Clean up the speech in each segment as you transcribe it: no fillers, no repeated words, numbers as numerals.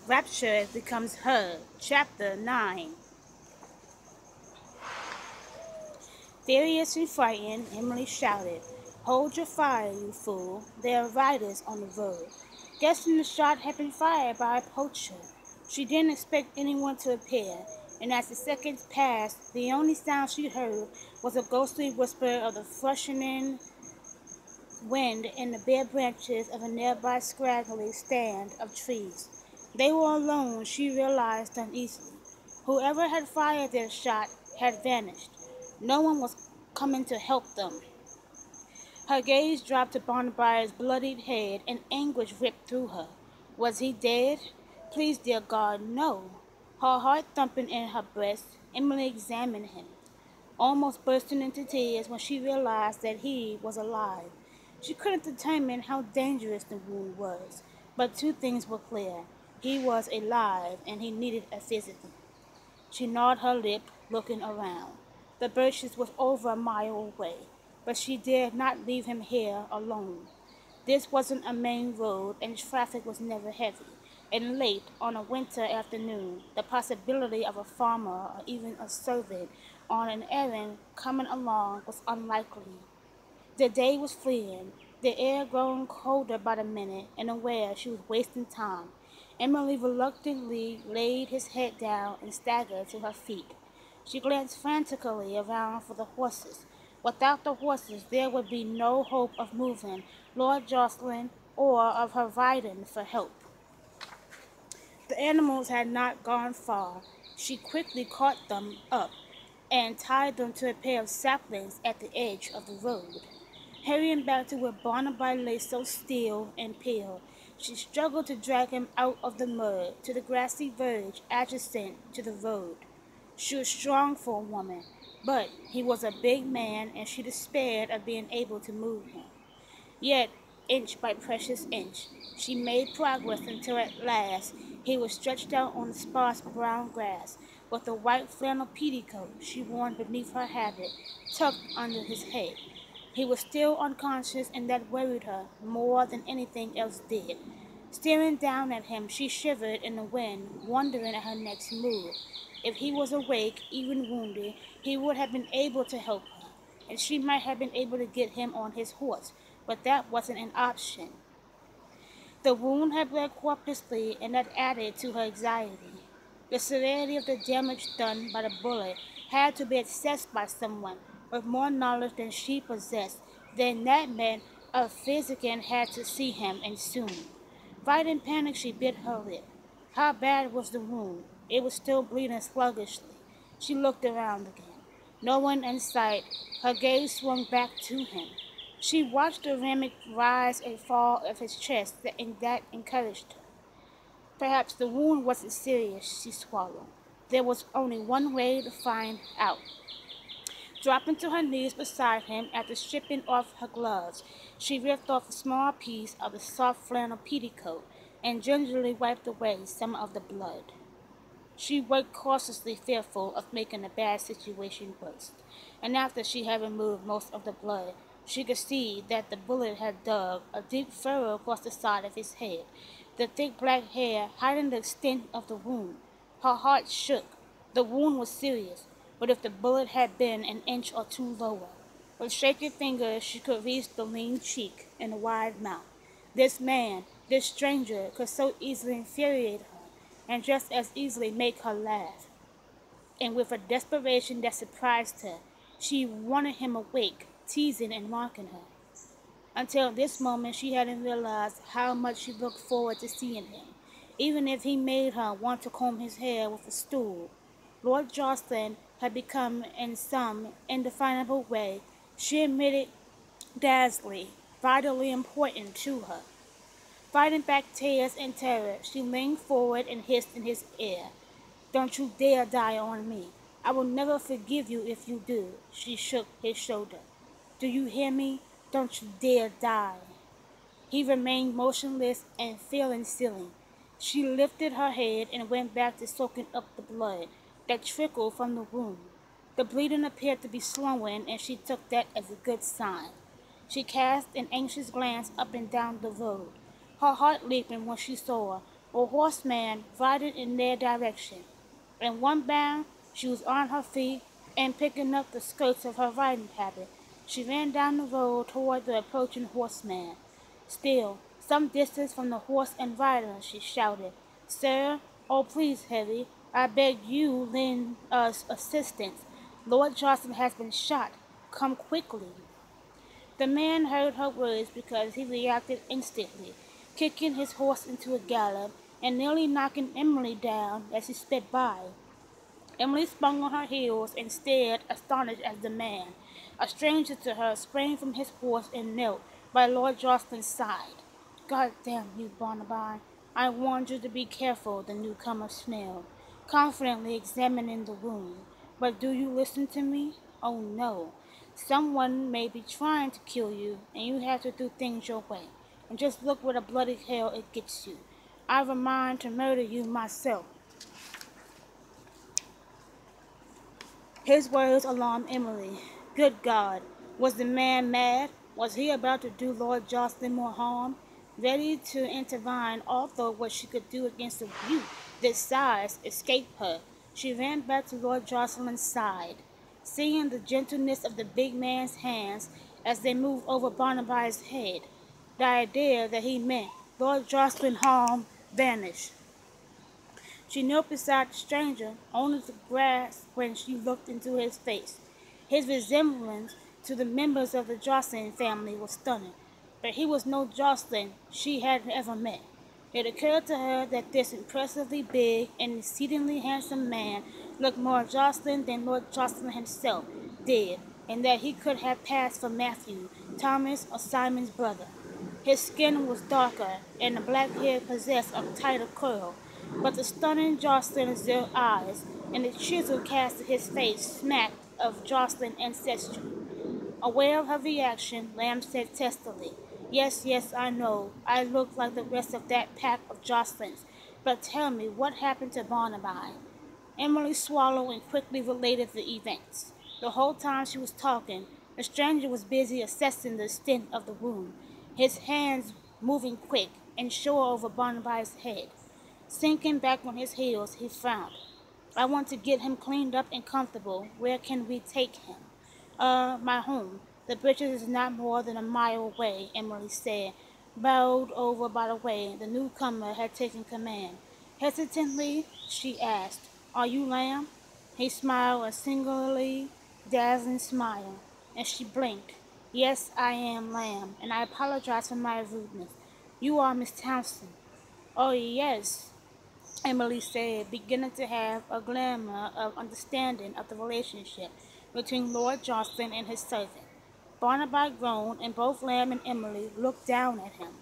Rapture becomes her. Chapter 9. Furious and frightened, Emily shouted, "Hold your fire, you fool! There are riders on the road." Guessing the shot had been fired by a poacher, she didn't expect anyone to appear, and as the seconds passed, the only sound she heard was a ghostly whisper of the freshening wind in the bare branches of a nearby scraggly stand of trees. They were alone, she realized uneasily. Whoever had fired their shot had vanished. No one was coming to help them. Her gaze dropped to Barnaby's bloodied head, and anguish ripped through her. Was he dead? Please, dear God, no. Her heart thumping in her breast, Emily examined him, almost bursting into tears when she realized that he was alive. She couldn't determine how dangerous the wound was, but two things were clear. He was alive, and he needed a physician. She gnawed her lip, looking around. The birches was over a mile away, but she dared not leave him here alone. This wasn't a main road, and traffic was never heavy. And late on a winter afternoon, the possibility of a farmer or even a servant on an errand coming along was unlikely. The day was fleeing, the air growing colder by the minute, and aware she was wasting time, Emily reluctantly laid his head down and staggered to her feet. She glanced frantically around for the horses. Without the horses, there would be no hope of moving Lord Jocelyn or of her riding for help. The animals had not gone far. She quickly caught them up and tied them to a pair of saplings at the edge of the road. Hurrying back to where Barnaby lay so still and pale, she struggled to drag him out of the mud to the grassy verge adjacent to the road. She was strong for a woman, but he was a big man, and she despaired of being able to move him. Yet, inch by precious inch, she made progress until at last he was stretched out on the sparse brown grass, with the white flannel petticoat she wore beneath her habit tucked under his head. He was still unconscious, and that worried her more than anything else did. Staring down at him, she shivered in the wind, wondering at her next move. If he was awake, even wounded, he would have been able to help her, and she might have been able to get him on his horse, but that wasn't an option. The wound had bled corpuscly, and that added to her anxiety. The severity of the damage done by the bullet had to be assessed by someone with more knowledge than she possessed. Then that meant a physician had to see him, and soon. Right in panic, she bit her lip. How bad was the wound? It was still bleeding sluggishly. She looked around again. No one in sight. Her gaze swung back to him. She watched the ramic rise and fall of his chest, and that encouraged her. Perhaps the wound wasn't serious, she swallowed. There was only one way to find out. Dropping to her knees beside him after stripping off her gloves, she ripped off a small piece of the soft flannel petticoat and gingerly wiped away some of the blood. She worked cautiously, fearful of making a bad situation worse, and after she had removed most of the blood, she could see that the bullet had dug a deep furrow across the side of his head, the thick black hair hiding the extent of the wound. Her heart shook. The wound was serious, but if the bullet had been an inch or two lower, with shaky fingers she could reach the lean cheek and the wide mouth. This man, this stranger, could so easily infuriate her, and just as easily make her laugh. And with a desperation that surprised her, she wanted him awake, teasing and mocking her. Until this moment, she hadn't realized how much she looked forward to seeing him, even if he made her want to comb his hair with a stool. Lord Jocelyn had become, in some indefinable way, she admitted, dazzling, vitally important to her. Fighting back tears and terror, she leaned forward and hissed in his ear, "Don't you dare die on me. I will never forgive you if you do." She shook his shoulder. "Do you hear me? Don't you dare die." He remained motionless and feeling silly. She lifted her head and went back to soaking up the blood that trickled from the wound. The bleeding appeared to be slowing, and she took that as a good sign. She cast an anxious glance up and down the road, her heart leaping when she saw, A horseman riding in their direction. In one bound, she was on her feet and picking up the skirts of her riding habit. She ran down the road toward the approaching horseman. Still, some distance from the horse and rider, she shouted, "Sir, oh please, Heavy, I beg you lend us assistance. Lord Johnson has been shot. Come quickly." The man heard her words because he reacted instantly, kicking his horse into a gallop and nearly knocking Emily down as he sped by. Emily spun on her heels and stared, astonished at the man. A stranger to her sprang from his horse and knelt by Lord Jocelyn's side. "God damn you, Barnaby! I warned you to be careful," the newcomer snarled, confidently examining the wound. "But do you listen to me? Oh no. Someone may be trying to kill you, and you have to do things your way. And just look what a bloody hell it gets you. I've a mind to murder you myself." His words alarmed Emily. Good God! Was the man mad? Was he about to do Lord Jocelyn more harm? Ready to intervene, although what she could do against a beaut this size escaped her, she ran back to Lord Jocelyn's side. Seeing the gentleness of the big man's hands as they moved over Barnaby's head, the idea that he meant Lord Jocelyn harm vanished. She knelt beside the stranger, only to gasp when she looked into his face. His resemblance to the members of the Jocelyn family was stunning, but he was no Jocelyn she had ever met. It occurred to her that this impressively big and exceedingly handsome man looked more Jocelyn than Lord Jocelyn himself did, and that he could have passed for Matthew, Thomas, or Simon's brother. His skin was darker, and the black hair possessed a tighter curl, but the stunning Jocelyn's eyes and the chisel cast of his face smacked of Jocelyn ancestry. Aware of her reaction, Lamb said testily, "Yes, yes, I know. I look like the rest of that pack of Jocelyns. But tell me, what happened to Barnaby?" Emily swallowed and quickly related the events. The whole time she was talking, the stranger was busy assessing the extent of the wound, his hands moving quick and sure over Barnaby's head. Sinking back on his heels, he frowned. "I want to get him cleaned up and comfortable. Where can we take him?" My home. The bridges is not more than a mile away," Emily said, bowed over by the way the newcomer had taken command. Hesitantly, she asked, "Are you Lamb?" He smiled a singularly dazzling smile, and she blinked. "Yes, I am Lamb, and I apologize for my rudeness. You are Miss Townsend." "Oh, yes," Emily said, beginning to have a glimmer of understanding of the relationship between Lord Jocelyn and his servant. Barnaby groaned, and both Lamb and Emily looked down at him.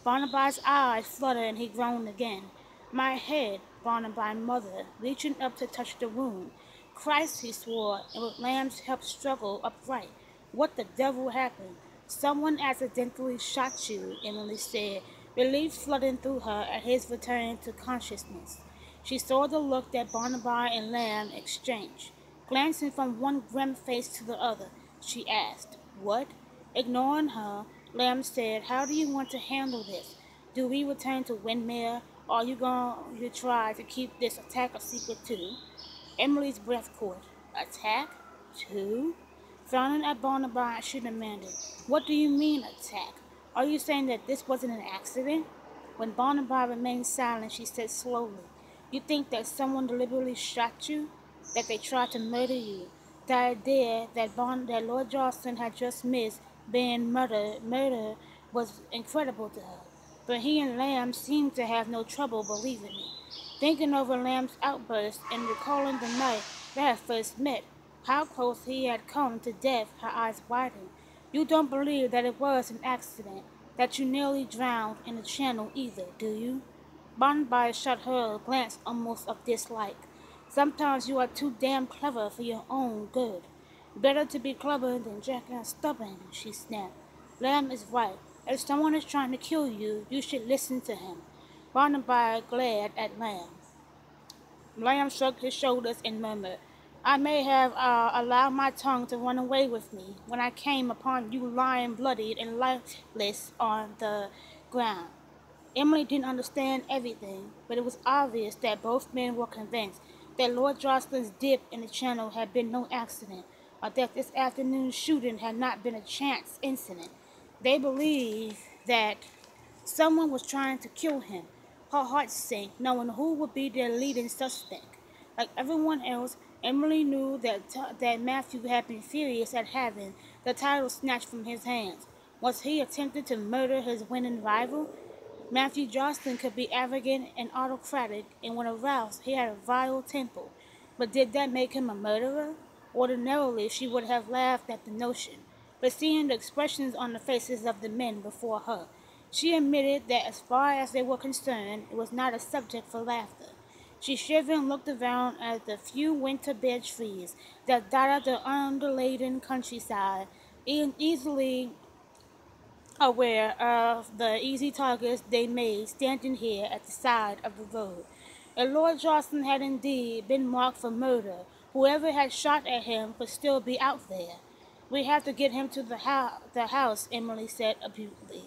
Barnaby's eyes fluttered, and he groaned again. "My head," Barnaby muttered, reaching up to touch the wound. "Christ," he swore, and with Lamb's help struggled upright. "What the devil happened?" "Someone accidentally shot you," Emily said, relief flooding through her at his return to consciousness. She saw the look that Barnaby and Lamb exchanged. Glancing from one grim face to the other, she asked, "What?" Ignoring her, Lamb said, "How do you want to handle this? Do we return to Windmere, or are you going to try to keep this attack a secret too?" Emily's breath caught. "Attack? Too?" Frowning at Barnaby, she demanded, "What do you mean, attack? Are you saying that this wasn't an accident?" When Barnaby remained silent, she said slowly, "You think that someone deliberately shot you? That they tried to murder you? The idea that Lord Jocelyn had just missed being murdered was incredible to her. But he and Lamb seemed to have no trouble believing it. Thinking over Lamb's outburst and recalling the night they had first met, how close he had come to death, her eyes widened. "You don't believe that it was an accident, that you nearly drowned in the channel either, do you?" Barnaby shot her a glance almost of dislike. "Sometimes you are too damn clever for your own good." "Better to be clever than jackass stubborn," she snapped. "Lamb is right. If someone is trying to kill you, you should listen to him." Barnaby glared at Lamb. Lamb shrugged his shoulders and murmured, "I may have allowed my tongue to run away with me when I came upon you lying bloodied and lifeless on the ground." Emily didn't understand everything, but it was obvious that both men were convinced that Lord Jocelyn's dip in the channel had been no accident, or that this afternoon's shooting had not been a chance incident. They believed that someone was trying to kill him. Her heart sank, knowing who would be their leading suspect. Like everyone else, Emily knew that Matthew had been furious at having the title snatched from his hands. Was he attempting to murder his winning rival? Matthew Johnson could be arrogant and autocratic, and when aroused, he had a vile temper. But did that make him a murderer? Ordinarily, she would have laughed at the notion, but seeing the expressions on the faces of the men before her, she admitted that as far as they were concerned, it was not a subject for laughter. She shivered and looked around at the few winter-bed trees that dotted the undulating countryside, easily aware of the easy targets they made standing here at the side of the road. If Lord Jocelyn had indeed been marked for murder, whoever had shot at him could still be out there. We have to get him to the house, Emily said abruptly.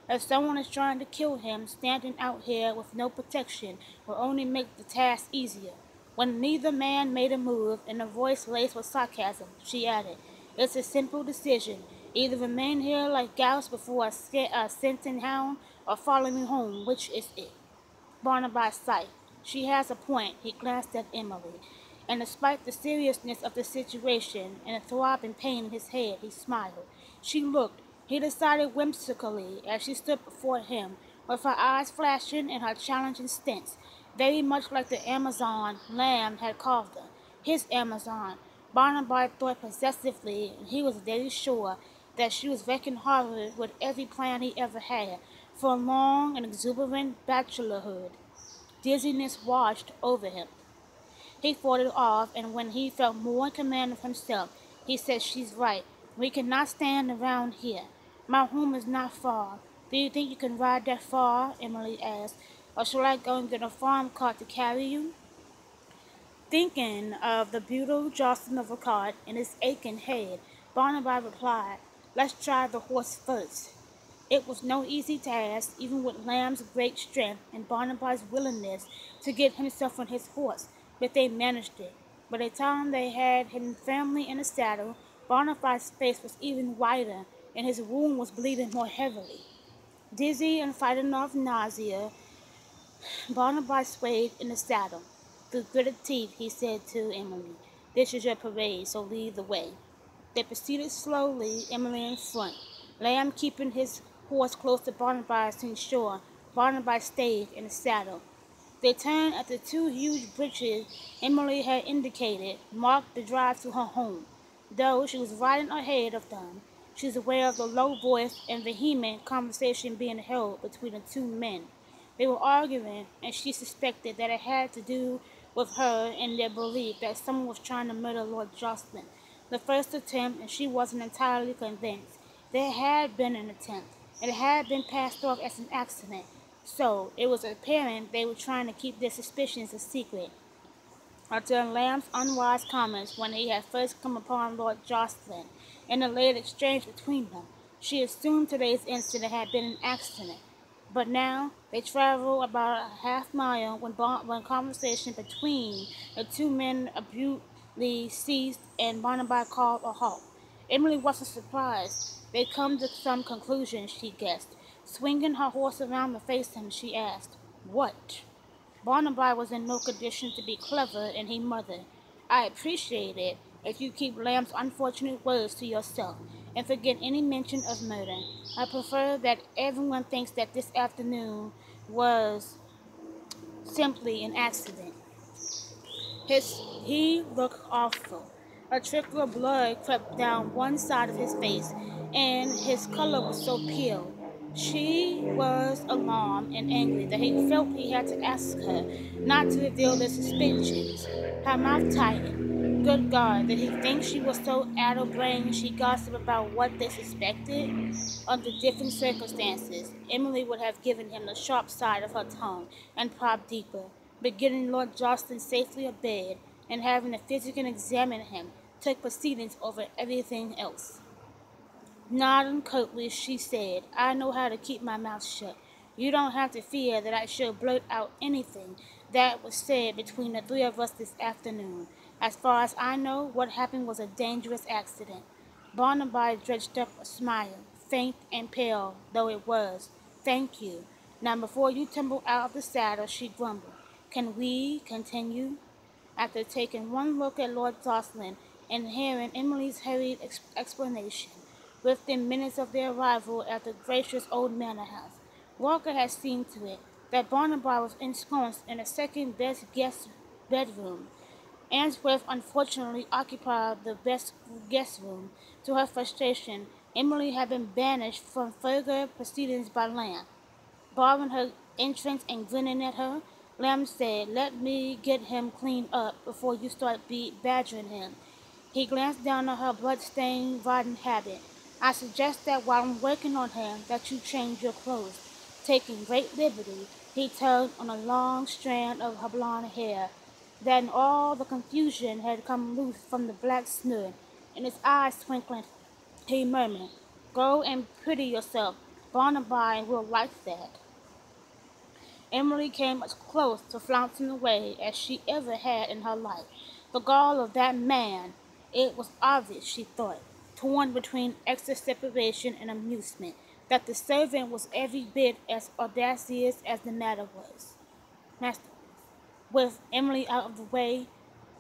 If someone is trying to kill him, standing out here with no protection will only make the task easier. When neither man made a move, in a voice laced with sarcasm, she added, "It's a simple decision. Either remain here like gals before a scenting hound, or follow me home. Which is it?" Barnaby sighed. "She has a point." He glanced at Emily, and despite the seriousness of the situation and the throbbing pain in his head, he smiled. She looked, he decided whimsically, as she stood before him, with her eyes flashing and her challenging stance, very much like the Amazon Lamb had called her. His Amazon. Barnaby thought possessively, and he was very sure that she was wrecking Harvard with every plan he ever had for a long and exuberant bachelorhood. Dizziness washed over him. He fought it off, and when he felt more in command of himself, he said, "She's right. We cannot stand around here. My home is not far." "Do you think you can ride that far?" Emily asked. "Or shall I go and get a farm cart to carry you?" Thinking of the brutal jostling of a cart in his aching head, Barnaby replied, "Let's try the horse first." It was no easy task, even with Lamb's great strength and Barnaby's willingness to get himself on his horse, but they managed it. By the time they had him firmly in the saddle, Barnaby's face was even whiter, and his wound was bleeding more heavily. Dizzy and fighting off nausea, Barnaby swayed in the saddle. Through gritted teeth, he said to Emily, "This is your parade, so lead the way." They proceeded slowly, Emily in front, Lamb keeping his horse close to Barnaby's to ensure Barnaby stayed in the saddle. They turned at the two huge bridges Emily had indicated marked the drive to her home. Though she was riding ahead of them, she was aware of the low voice and vehement conversation being held between the two men. They were arguing, and she suspected that it had to do with her and their belief that someone was trying to murder Lord Jocelyn. The first attempt, and she wasn't entirely convinced. There had been an attempt, and it had been passed off as an accident. So it was apparent they were trying to keep their suspicions a secret. Until Lamb's unwise comments when he had first come upon Lord Jocelyn, and the late exchange between them, she assumed today's incident had been an accident. But now they traveled about a half-mile when conversation between the two men abruptly ceased and Barnaby called a halt. Emily wasn't surprised. They'd come to some conclusion, she guessed. Swinging her horse around to face him, she asked, "What?" Barnaby was in no condition to be clever, and he muttered, "I appreciate it if you keep Lamb's unfortunate words to yourself, and forget any mention of murder. I prefer that everyone thinks that this afternoon was simply an accident." He looked awful. A trickle of blood crept down one side of his face, and his color was so pale. She was alarmed and angry that he felt he had to ask her not to reveal their suspicions. Her mouth tightened. Good God, did he think she was so addle-brained she gossiped about what they suspected? Under different circumstances, Emily would have given him the sharp side of her tongue and probed deeper. But getting Lord Jocelyn safely abed and having the physician examine him took precedence over everything else. Nodding curtly, she said, "I know how to keep my mouth shut. You don't have to fear that I shall blurt out anything that was said between the three of us this afternoon. As far as I know, what happened was a dangerous accident. Barnaby dredged up a smile, faint and pale though it was. Thank you. Now before you tumble out of the saddle, she grumbled. Can we continue? After taking one look at Lord Jocelyn and hearing Emily's hurried explanation, within minutes of their arrival at the gracious old manor house, Walker had seen to it that Barnaby was ensconced in a second-best guest bedroom. Answorth unfortunately occupied the best guest room. To her frustration, Emily had been banished from further proceedings by Lamb. Barring her entrance and grinning at her, Lamb said, "Let me get him cleaned up before you start badgering him." He glanced down at her blood-stained, rotten habit. "I suggest that while I'm working on him, that you change your clothes." Taking great liberty, he tugged on a long strand of her blonde hair. Then all the confusion had come loose from the black snood, and his eyes twinkling, he murmured, "Go and pretty yourself. Barnaby will like that." Emily came as close to flouncing away as she ever had in her life. The gall of that man! It was obvious, she thought, torn between extra separation and amusement, that the servant was every bit as audacious as the master was. With Emily out of the way,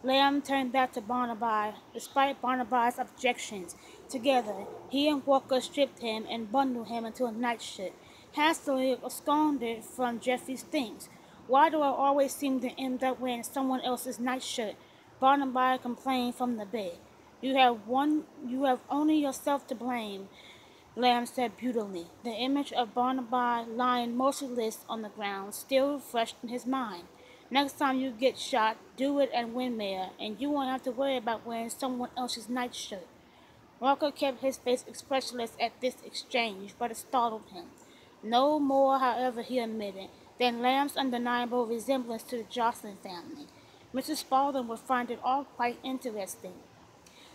Lamb turned back to Barnaby, despite Barnaby's objections. Together, he and Walker stripped him and bundled him into a nightshirt, hastily absconded from Geoffrey's things. "Why do I always seem to end up wearing someone else's nightshirt?" Barnaby complained from the bed. You have only yourself to blame," Lamb said brutally, the image of Barnaby lying motionless on the ground still fresh in his mind. "Next time you get shot, do it at Windmere, and you won't have to worry about wearing someone else's nightshirt." Walker kept his face expressionless at this exchange, but it startled him. No more, however, he admitted, than Lamb's undeniable resemblance to the Jocelyn family. Mrs. Spaulding would find it all quite interesting.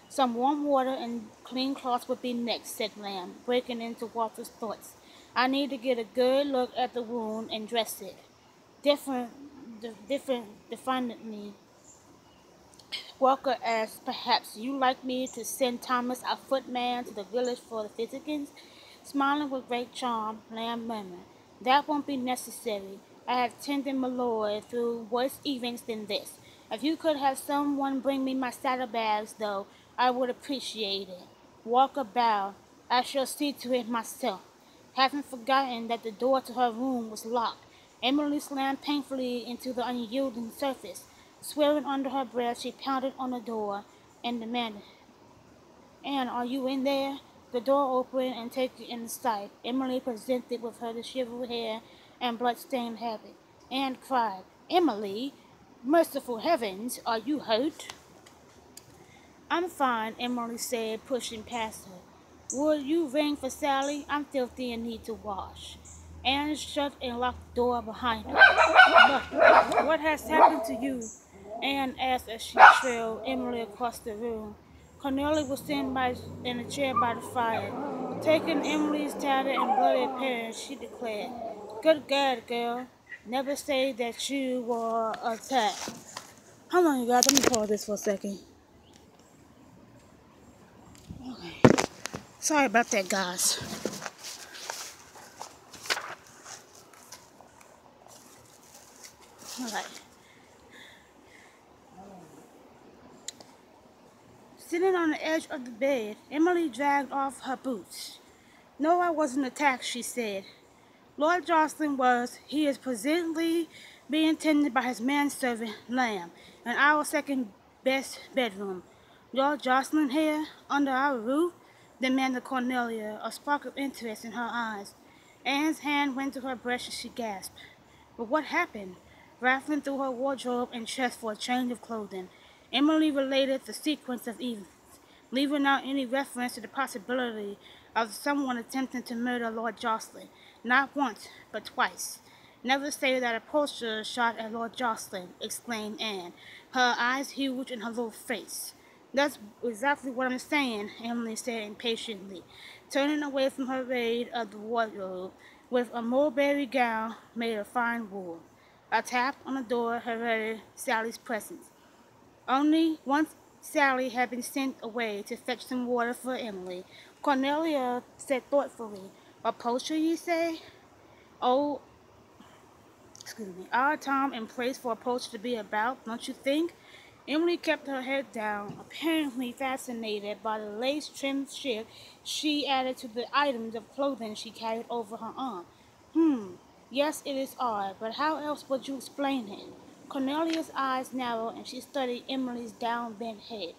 "Some warm water and clean cloths would be next," said Lamb, breaking into Walter's thoughts. "I need to get a good look at the wound and dress it." Defiantly, Walker asked, "Perhaps you'd like me to send Thomas, our footman, to the village for the physicians?" Smiling with great charm, Lamb murmured, "That won't be necessary. I have tended my lord through worse evenings than this. If you could have someone bring me my saddlebags, though, I would appreciate it." Walker bowed. "I shall see to it myself." Having forgotten that the door to her room was locked, Emily slammed painfully into the unyielding surface. Swearing under her breath, she pounded on the door and demanded, "Anne, are you in there?" The door opened, and taking in sight, Emily presented with her disheveled hair and blood-stained habit. Anne cried, "Emily! Merciful heavens! Are you hurt?" "I'm fine," Emily said, pushing past her. "Would you ring for Sally? I'm filthy and need to wash." Anne shut and locked the door behind her. "What has happened to you?" Anne asked as she trailed Emily across the room. Cornelia was sitting in a chair by the fire. Taking Emily's tattered and bloody appearance, she declared, "Good God, girl. Never say that you were attacked." Hold on, you guys. Let me pause this for a second. Okay. Sorry about that, guys. All right. Sitting on the edge of the bed, Emily dragged off her boots. "No, I wasn't attacked," she said. "Lord Jocelyn was. He is presently being tended by his manservant, Lamb, in our second-best bedroom." "Lord Jocelyn here, under our roof?" demanded Cornelia, a spark of interest in her eyes. Anne's hand went to her breast as she gasped. "But what happened?" Rattling through her wardrobe and chest for a change of clothing, Emily related the sequence of events, leaving out any reference to the possibility of someone attempting to murder Lord Jocelyn. "Not once, but twice." "Never say that a poacher shot at Lord Jocelyn," exclaimed Anne, her eyes huge in her little face. "That's exactly what I'm saying," Emily said impatiently, turning away from her raid of the wardrobe. with a mulberry gown made of fine wool. A tap on the door heralded Sally's presence. Only once Sally had been sent away to fetch some water for Emily, Cornelia said thoughtfully, "A poacher, ye say? Oh, odd time and place for a poacher to be about, don't you think?" Emily kept her head down, apparently fascinated by the lace-trimmed shift she added to the items of clothing she carried over her arm. Yes, it is odd, but how else would you explain it?" Cornelia's eyes narrowed, and she studied Emily's down-bent head.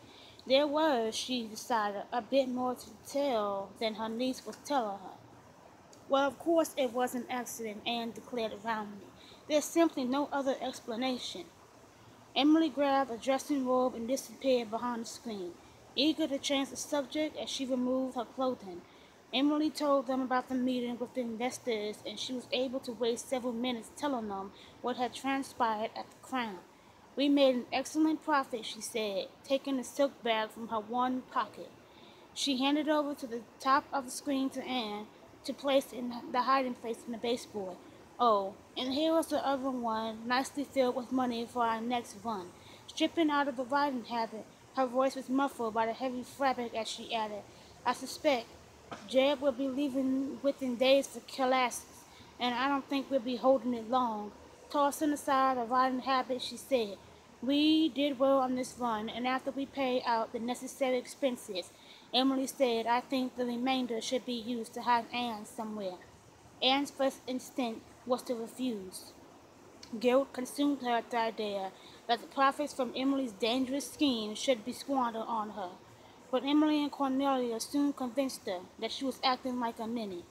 There was, she decided, a bit more to tell than her niece was telling her. "Well, of course it was an accident," Anne declared roundly. "There's simply no other explanation." Emily grabbed a dressing robe and disappeared behind the screen, eager to change the subject as she removed her clothing. Emily told them about the meeting with the investors, and she was able to waste several minutes telling them what had transpired at the Crown. "We made an excellent profit," she said, taking the silk bag from her one pocket. She handed it over to the top of the screen to Anne to place in the hiding place in the baseboard. "Oh, and here was the other one, nicely filled with money for our next run." Stripping out of the riding habit, her voice was muffled by the heavy fabric as she added, "I suspect Jeb will be leaving within days for Calais, and I don't think we'll be holding it long." Tossing aside the riding habit, she said, "We did well on this run, and after we pay out the necessary expenses," Emily said, "I think the remainder should be used to hide Anne somewhere." Anne's first instinct was to refuse. Guilt consumed her at the idea that the profits from Emily's dangerous scheme should be squandered on her. But Emily and Cornelia soon convinced her that she was acting like a ninny.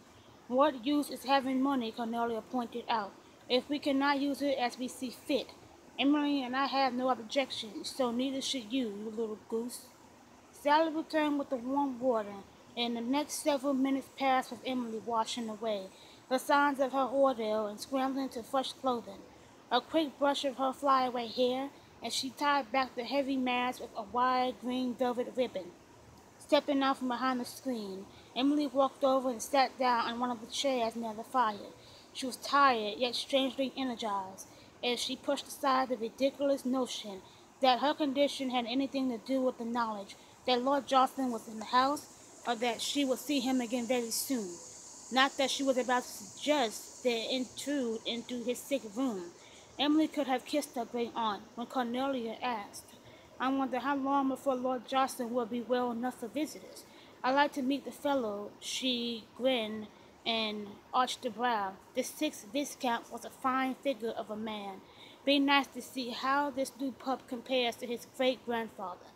"What use is having money," Cornelia pointed out, "if we cannot use it as we see fit? Emily and I have no objections, so neither should you, you little goose." Sally returned with the warm water, and the next several minutes passed with Emily washing away the signs of her ordeal and scrambling to fresh clothing. A quick brush of her flyaway hair, and she tied back the heavy mass with a wide green velvet ribbon. Stepping out from behind the screen, Emily walked over and sat down on one of the chairs near the fire. She was tired, yet strangely energized, as she pushed aside the ridiculous notion that her condition had anything to do with the knowledge that Lord Jocelyn was in the house, or that she would see him again very soon. Not that she was about to suggest their intrude into his sick room. Emily could have kissed her great aunt when Cornelia asked, "I wonder how long before Lord Jocelyn will be well enough for visitors. I'd like to meet the fellow." She grinned and arched a brow. The sixth Viscount was a fine figure of a man. "Be nice to see how this new pup compares to his great-grandfather."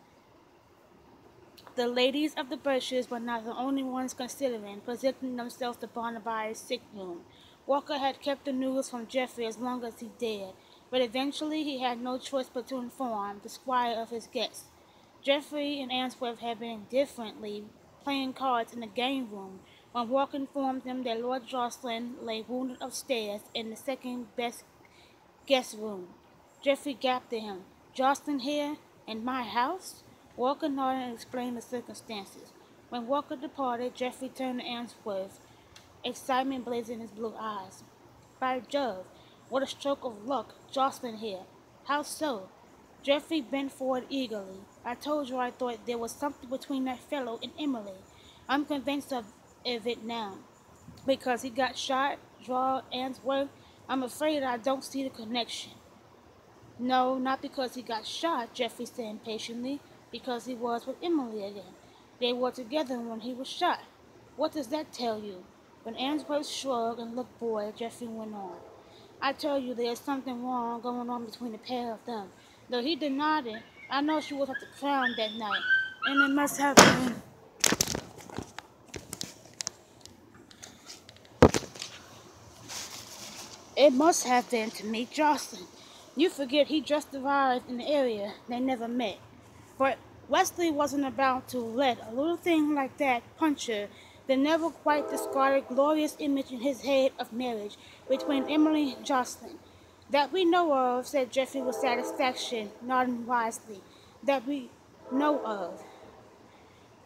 The ladies of the Birches were not the only ones considering presenting themselves to Barnaby's sick room. Walker had kept the news from Geoffrey as long as he dared, but eventually he had no choice but to inform the squire of his guests. Geoffrey and Ainsworth had been indifferently playing cards in the game room when Walker informed them that Lord Jocelyn lay wounded upstairs in the second best guest room. Geoffrey gaped at him. "Jocelyn here? In my house?" Walker nodded and explained the circumstances. When Walker departed, Geoffrey turned to Ainsworth, excitement blazing in his blue eyes. "By Jove, what a stroke of luck! Jocelyn here. How so?" Geoffrey bent forward eagerly. "I told you I thought there was something between that fellow and Emily. I'm convinced of it now." "Because he got shot?" drawled Ainsworth. "I'm afraid I don't see the connection." "No, not because he got shot," Geoffrey said impatiently. "Because he was with Emily again. They were together when he was shot." "What does that tell you?" When Ainsworth shrugged and looked bored, Geoffrey went on. "I tell you there is something wrong going on between the pair of them. Though he denied it, I know she was at the Crown that night, and it must have been to meet Jocelyn. You forget he just arrived in the area. They never met. But Wesley wasn't about to let a little thing like that puncture the never quite discarded glorious image in his head of marriage between Emily and Jocelyn. "That we know of," said Geoffrey with satisfaction, nodding wisely. "That we know of."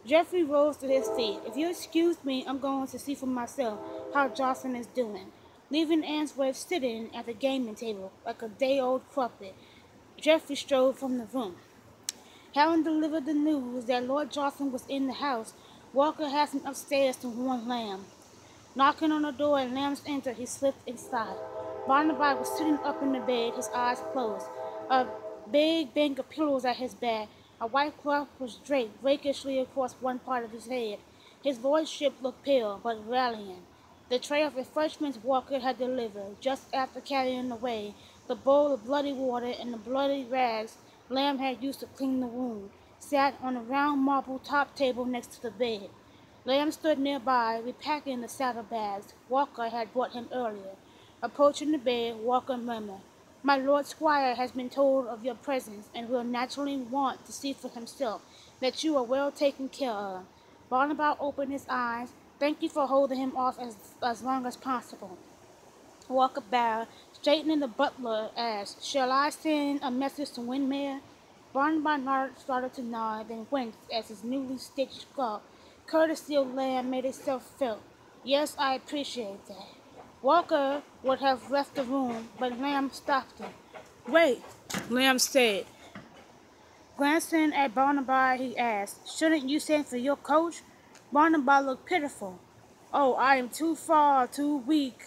Geoffrey rose to his feet. If you excuse me, I'm going to see for myself how Jocelyn is doing. Leaving Answorth sitting at the gaming table like a day-old crumpet, Geoffrey strode from the room. Having delivered the news that Lord Jocelyn was in the house, Walker hastened upstairs to warn Lamb. Knocking on the door and Lamb's entered, he slipped inside. Barnaby was sitting up in the bed, his eyes closed. A big bank of pillows at his back. A white cloth was draped rakishly across one part of his head. His lordship looked pale, but rallying. The tray of refreshments Walker had delivered, just after carrying away the bowl of bloody water and the bloody rags Lamb had used to clean the wound, sat on a round marble top table next to the bed. Lamb stood nearby, repacking the saddlebags Walker had brought him earlier. Approaching the bed, Walker murmured, "My Lord Squire has been told of your presence, and will naturally want to see for himself that you are well taken care of." Barnaby opened his eyes. "Thank you for holding him off as long as possible." Walker bowed, straightening the butler asked, "Shall I send a message to Windmere?" Barnaby started to nod, then winced as his newly stitched scarf, courtesy of Lamb, made itself felt. "Yes, I appreciate that." Walker would have left the room, but Lamb stopped him. "Wait," Lamb said. Glancing at Barnaby, he asked, "Shouldn't you send for your coach?" Barnaby looked pitiful. "Oh, I am too weak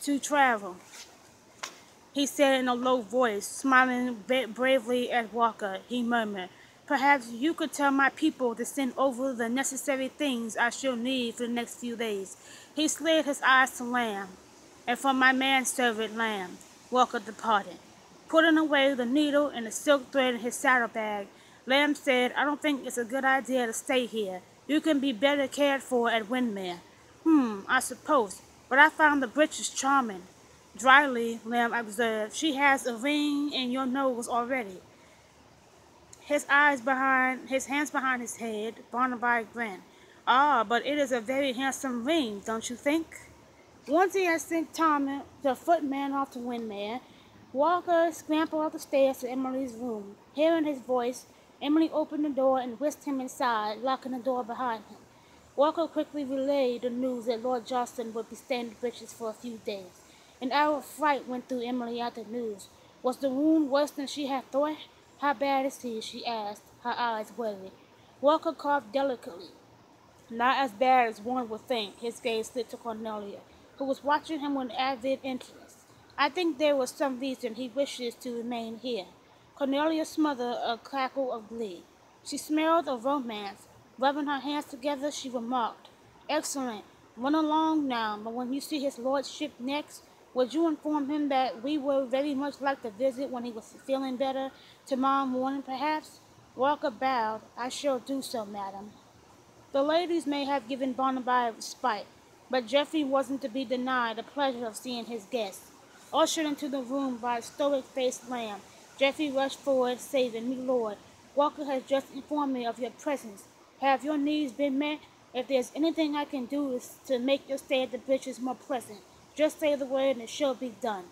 to travel," he said in a low voice, smiling bravely at Walker. He murmured, "Perhaps you could tell my people to send over the necessary things I shall need for the next few days." He slid his eyes to Lamb. "And for my manservant Lamb." Walker departed. Putting away the needle and the silk thread in his saddlebag, Lamb said, "I don't think it's a good idea to stay here. You can be better cared for at Windmere." I suppose, but I found the breeches charming." Dryly, Lamb observed, "She has a ring in your nose already." His hands behind his head, Barnaby grinned. "Ah, but it is a very handsome ring, don't you think?" Once he had sent Tom, the footman, off to Windmere, Walker scrambled up the stairs to Emily's room. Hearing his voice, Emily opened the door and whisked him inside, locking the door behind him. Walker quickly relayed the news that Lord Jocelyn would be staying at Bridges for a few days. An hour of fright went through Emily at the news. Was the wound worse than she had thought? "How bad is he?" she asked, her eyes worried. Walker coughed delicately. "Not as bad as one would think." His gaze slid to Cornelia, who was watching him with avid interest. "I think there was some reason he wishes to remain here." Cornelia smothered a cackle of glee. She smelled of romance. Rubbing her hands together, she remarked, "Excellent. Run along now, but when you see his lordship next, would you inform him that we would very much like to visit when he was feeling better, tomorrow morning perhaps?" Walker bowed. "I shall do so, madam." The ladies may have given Barnaby a respite, but Geoffrey wasn't to be denied the pleasure of seeing his guests. Ushered into the room by a stoic-faced Lamb, Geoffrey rushed forward, saying, "My lord, Walker has just informed me of your presence. Have your needs been met? If there's anything I can do to make your stay at the Bridges more pleasant, just say the word and it shall be done."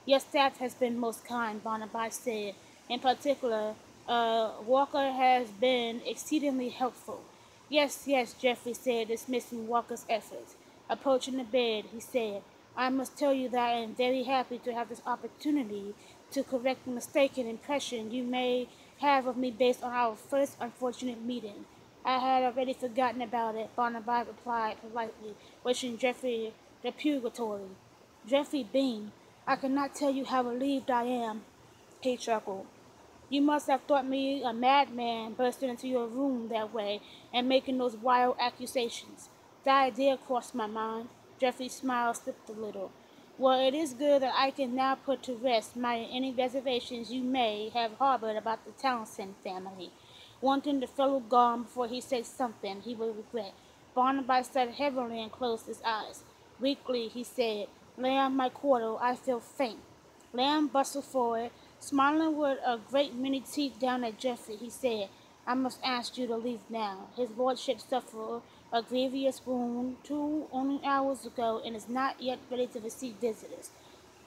"Your staff has been most kind," Barnaby said. "In particular, Walker has been exceedingly helpful." "Yes, yes," Geoffrey said, dismissing Walker's efforts. Approaching the bed, he said, "I must tell you that I am very happy to have this opportunity to correct the mistaken impression you may have of me based on our first unfortunate meeting." "I had already forgotten about it," Barnaby replied politely, wishing Geoffrey the purgatory. Geoffrey beamed. "I cannot tell you how relieved I am," he chuckled. "You must have thought me a madman bursting into your room that way and making those wild accusations." "The idea crossed my mind." Geoffrey's smile slipped a little. "Well, it is good that I can now put to rest any reservations you may have harbored about the Townsend family." Wanting the fellow gone before he said something he would regret, Barnaby sat heavily and closed his eyes. Weakly he said, "Lamb, my quarter, I feel faint." Lamb bustled forward. Smiling with a great many teeth down at Geoffrey, he said, "I must ask you to leave now. His lordship suffered a grievous wound only hours ago, and is not yet ready to receive visitors."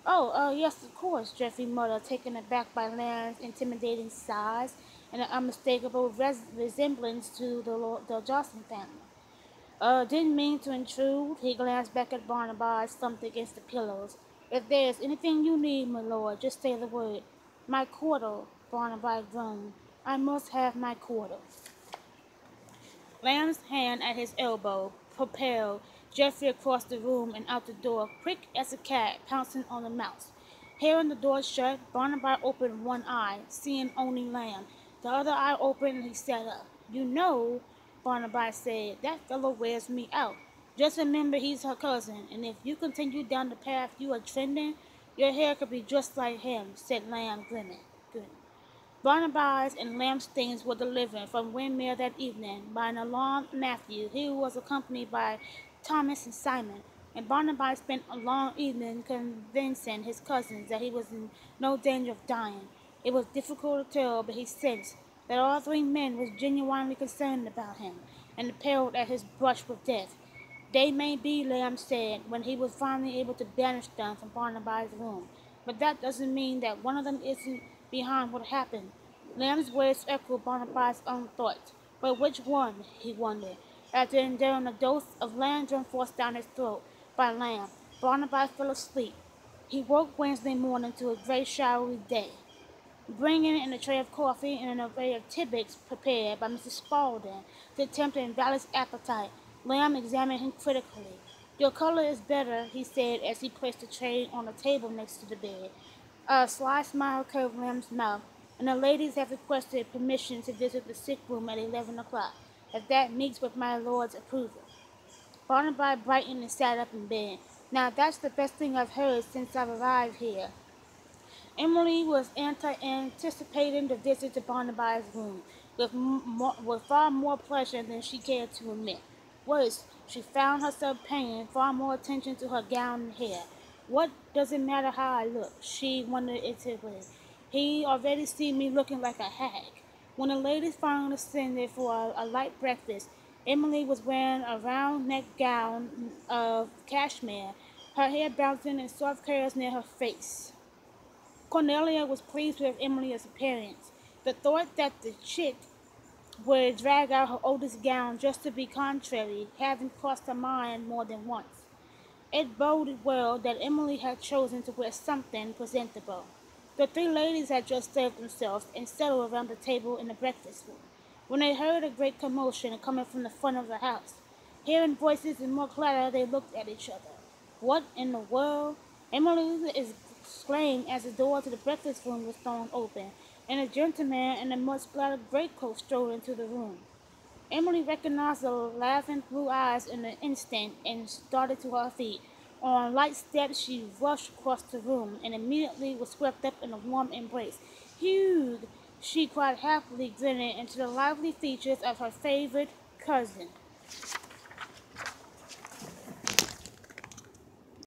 "Oh, yes, of course," Geoffrey muttered, taken aback by Lamb's intimidating size. and an unmistakable resemblance to the Johnson family. Didn't mean to intrude. He glanced back at Barnabas, slumped against the pillows. If there's anything you need, my lord, just say the word. My quarter, Barnabas groaned. I must have my quarter. Lamb's hand at his elbow propelled Geoffrey across the room and out the door, quick as a cat pouncing on a mouse. Hearing the door shut, Barnabas opened one eye, seeing only Lamb. The other eye opened and he sat up. You know, Barnabas said, that fellow wears me out. Just remember he's her cousin, and if you continue down the path you are trending, your hair could be just like him, said Lamb, grinning. Good. Barnabas and Lamb's things were delivered from Windmere that evening by an alarmed Matthew. He was accompanied by Thomas and Simon, and Barnabas spent a long evening convincing his cousins that he was in no danger of dying. It was difficult to tell, but he sensed that all three men were genuinely concerned about him, and appealed at his brush with death. They may be, Lamb said, when he was finally able to banish them from Barnabas' room. But that doesn't mean that one of them isn't behind what happened. Lamb's words echoed Barnabas' own thoughts. But which one, he wondered, after enduring a dose of Landrum forced down his throat by Lamb. Barnabas fell asleep. He woke Wednesday morning to a gray, showery day, bringing in a tray of coffee and an array of tidbits prepared by Mrs. Spaulding to tempt an invalid's appetite. Lamb examined him critically. Your color is better, he said as he placed the tray on a table next to the bed. A sly smile curved Lamb's mouth, and the ladies have requested permission to visit the sick room at 11 o'clock, if that meets with my lord's approval. Barnabas brightened and sat up in bed. Now that's the best thing I've heard since I've arrived here. Emily was anticipating the visit to Barnabas' room with far more pleasure than she cared to admit. Worse, she found herself paying far more attention to her gown and hair. What does it matter how I look? She wondered irritably. He already seen me looking like a hag. When the ladies finally ascended for a light breakfast, Emily was wearing a round-neck gown of cashmere, her hair bouncing in soft curls near her face. Cornelia was pleased with Emily's appearance. The thought that the chick would drag out her oldest gown just to be contrary hadn't crossed her mind more than once. It boded well that Emily had chosen to wear something presentable. The three ladies had just served themselves and settled around the table in the breakfast room, when they heard a great commotion coming from the front of the house. Hearing voices and more clatter, they looked at each other. What in the world? Emily exclaimed as the door to the breakfast room was thrown open, and a gentleman in a mud-splattered greatcoat strode into the room. Emily recognized the laughing blue eyes in an instant and started to her feet. On light steps, she rushed across the room and immediately was swept up in a warm embrace. Hugh! She cried happily, grinning into the lively features of her favorite cousin.